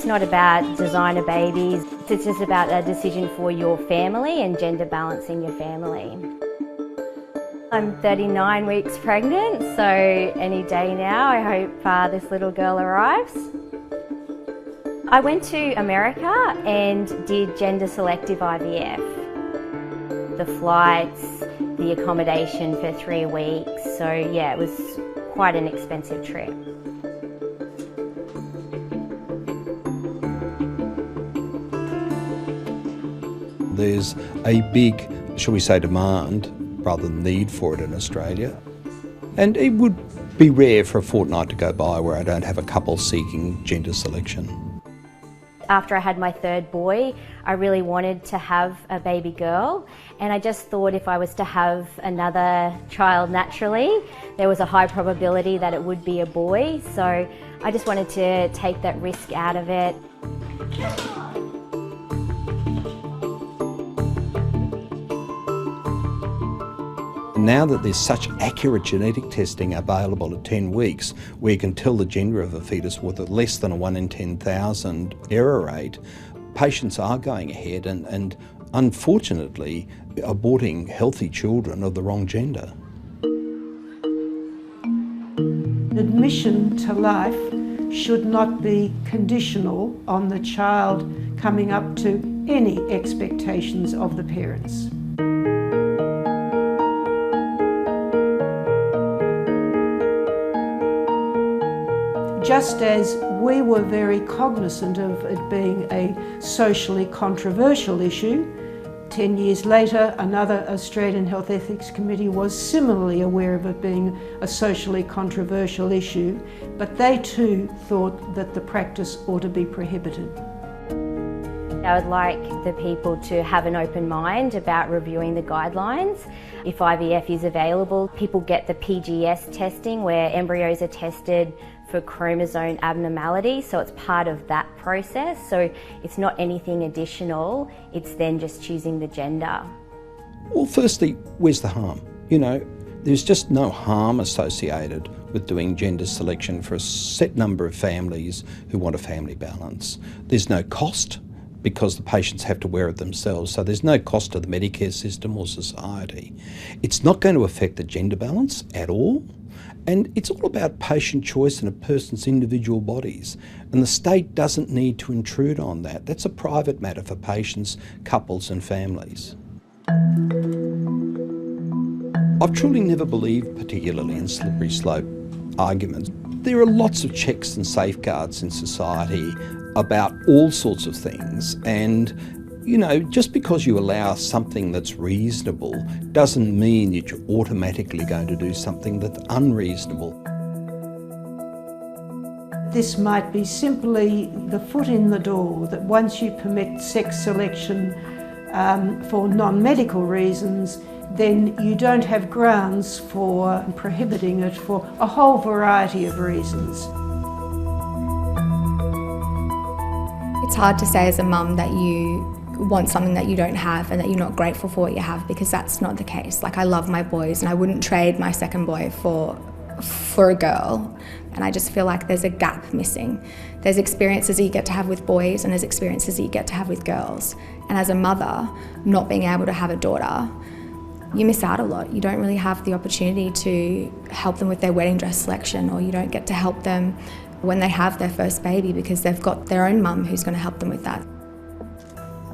not about designer babies, it's just about a decision for your family and gender balancing your family. I'm 39 weeks pregnant, so any day now I hope this little girl arrives. I went to America and did gender selective IVF. The flights, the accommodation for 3 weeks, so yeah, it was quite an expensive trip. There's a big, shall we say, demand rather than need for it in Australia. And it would be rare for a fortnight to go by where I don't have a couple seeking gender selection. After I had my third boy, I really wanted to have a baby girl, and I just thought if I was to have another child naturally, there was a high probability that it would be a boy, so I just wanted to take that risk out of it. Now that there's such accurate genetic testing available at 10 weeks, where you can tell the gender of a fetus with a less than a 1 in 10,000 error rate, patients are going ahead and unfortunately aborting healthy children of the wrong gender. Admission to life should not be conditional on the child coming up to any expectations of the parents. Just as we were very cognizant of it being a socially controversial issue, 10 years later another Australian Health Ethics Committee was similarly aware of it being a socially controversial issue, but they too thought that the practice ought to be prohibited. I would like the people to have an open mind about reviewing the guidelines. If IVF is available, people get the PGS testing where embryos are tested for chromosome abnormality, so it's part of that process. So it's not anything additional, it's then just choosing the gender. Well, firstly, where's the harm? You know, there's just no harm associated with doing gender selection for a set number of families who want a family balance. There's no cost, because the patients have to wear it themselves, so there's no cost to the Medicare system or society. It's not going to affect the gender balance at all, and it's all about patient choice in a person's individual bodies, and the state doesn't need to intrude on that. That's a private matter for patients, couples and families. I've truly never believed particularly in slippery slope arguments. There are lots of checks and safeguards in society about all sorts of things, and you know, just because you allow something that's reasonable doesn't mean that you're automatically going to do something that's unreasonable. This might be simply the foot in the door, that once you permit sex selection for non-medical reasons, then you don't have grounds for prohibiting it for a whole variety of reasons. It's hard to say as a mum that you want something that you don't have and that you're not grateful for what you have, because that's not the case. Like, I love my boys and I wouldn't trade my second boy for a girl, and I just feel like there's a gap missing. There's experiences that you get to have with boys and there's experiences that you get to have with girls, and as a mother, not being able to have a daughter, you miss out a lot. You don't really have the opportunity to help them with their wedding dress selection, or you don't get to help them when they have their first baby because they've got their own mum who's going to help them with that.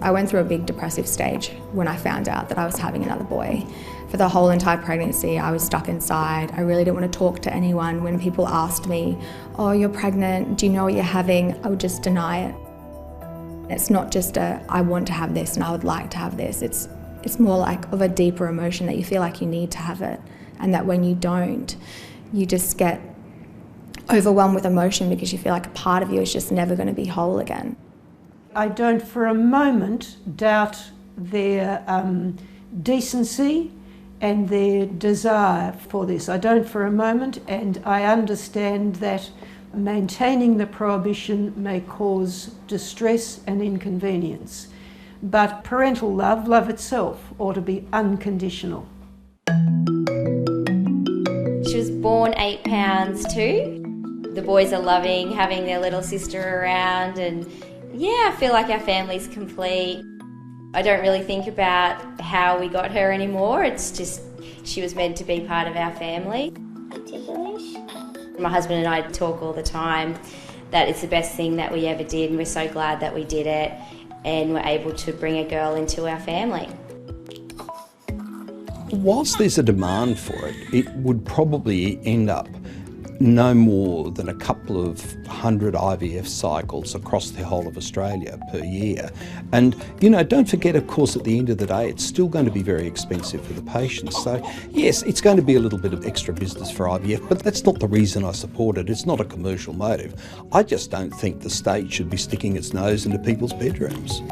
I went through a big depressive stage when I found out that I was having another boy. For the whole entire pregnancy, I was stuck inside. I really didn't want to talk to anyone. When people asked me, "Oh, you're pregnant, do you know what you're having?" I would just deny it. It's not just I want to have this and I would like to have this. It's more like of a deeper emotion that you feel like you need to have it, and that when you don't, you just get overwhelmed with emotion because you feel like a part of you is just never going to be whole again. I don't for a moment doubt their decency and their desire for this. I don't for a moment, and I understand that maintaining the prohibition may cause distress and inconvenience. But parental love, love itself, ought to be unconditional. She was born 8 pounds too. The boys are loving having their little sister around, and yeah, I feel like our family's complete. I don't really think about how we got her anymore. It's just she was meant to be part of our family. My husband and I talk all the time that it's the best thing that we ever did, and we're so glad that we did it and we're able to bring a girl into our family. Whilst there's a demand for it, it would probably end up no more than a couple of hundred IVF cycles across the whole of Australia per year. And, you know, don't forget, of course, at the end of the day, it's still going to be very expensive for the patients. So, yes, it's going to be a little bit of extra business for IVF, but that's not the reason I support it. It's not a commercial motive. I just don't think the state should be sticking its nose into people's bedrooms.